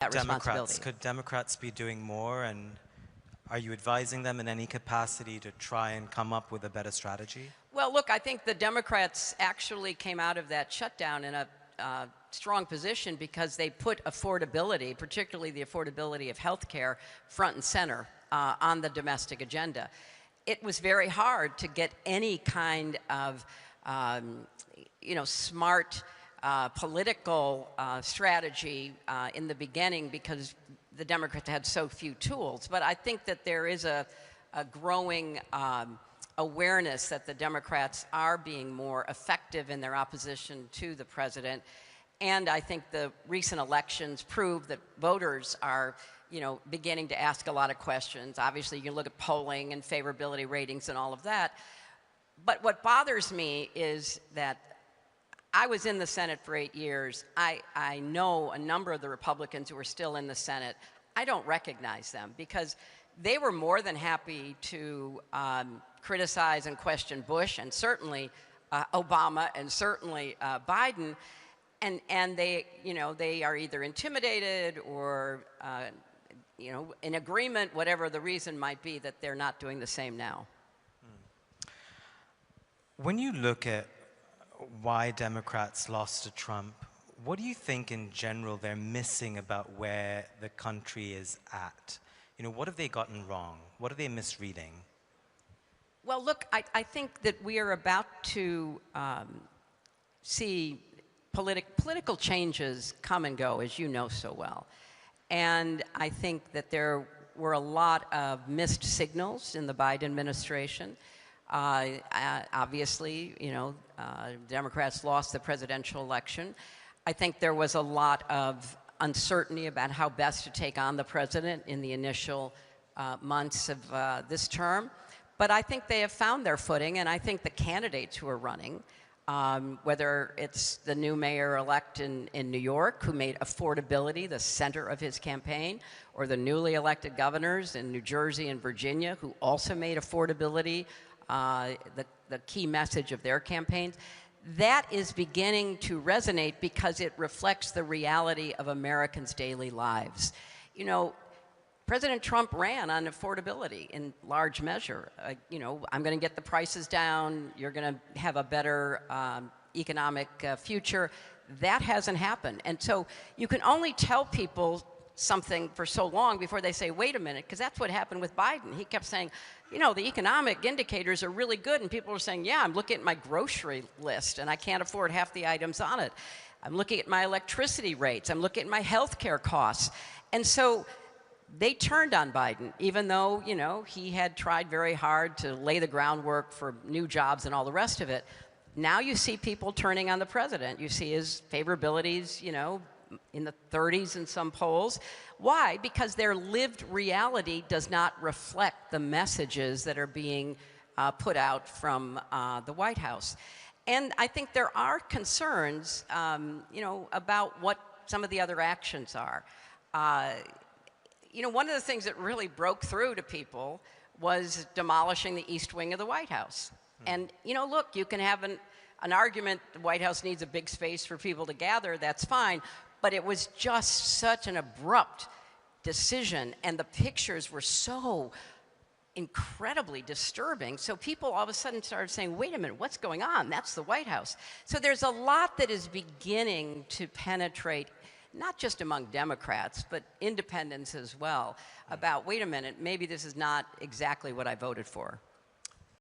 that responsibility. Could Democrats be doing more, and are you advising them in any capacity to try and come up with a better strategy? Well, look, I think the Democrats actually came out of that shutdown in a strong position because they put affordability, particularly the affordability of health care, front and center on the domestic agenda. It was very hard to get any kind of smart political strategy in the beginning because the Democrats had so few tools. But I think that there is a growing awareness that the Democrats are being more effective in their opposition to the president. And I think the recent elections prove that voters are beginning to ask a lot of questions. Obviously, you can look at polling and favorability ratings and all of that. But what bothers me is that I was in the Senate for 8 years. I know a number of the Republicans who are still in the Senate. I don't recognize them because they were more than happy to criticize and question Bush and certainly Obama and certainly Biden. And they are either intimidated or in agreement, whatever the reason might be, that they're not doing the same now. When you look at why Democrats lost to Trump, what do you think in general they're missing about where the country is at? What have they gotten wrong? What are they misreading? Well, look, I think that we are about to see political changes come and go, as you know so well. And I think that there were a lot of missed signals in the Biden administration. Obviously, Democrats lost the presidential election. I think there was a lot of uncertainty about how best to take on the president in the initial months of this term. But I think they have found their footing, and I think the candidates who are running, whether it's the new mayor-elect in New York, who made affordability the center of his campaign, or the newly elected governors in New Jersey and Virginia, who also made affordability the key message of their campaigns, that is beginning to resonate because it reflects the reality of Americans' daily lives. President Trump ran on affordability in large measure. I'm going to get the prices down. You're going to have a better economic future. That hasn't happened. And so you can only tell people something for so long before they say, wait a minute, because that's what happened with Biden. He kept saying, the economic indicators are really good. And people were saying, yeah, I'm looking at my grocery list and I can't afford half the items on it. I'm looking at my electricity rates. I'm looking at my health care costs. And so they turned on Biden, even though, he had tried very hard to lay the groundwork for new jobs and all the rest of it. Now you see people turning on the president. You see his favorabilities, in the 30s in some polls. Why? Because their lived reality does not reflect the messages that are being put out from the White House. And I think there are concerns, about what some of the other actions are. One of the things that really broke through to people was demolishing the East Wing of the White House. And, look, you can have an argument the White House needs a big space for people to gather, that's fine. But it was just such an abrupt decision, and the pictures were so incredibly disturbing. So people all of a sudden started saying, wait a minute, what's going on? That's the White House. So there's a lot that is beginning to penetrate, not just among Democrats, but independents as well, about, wait a minute, maybe this is not exactly what I voted for.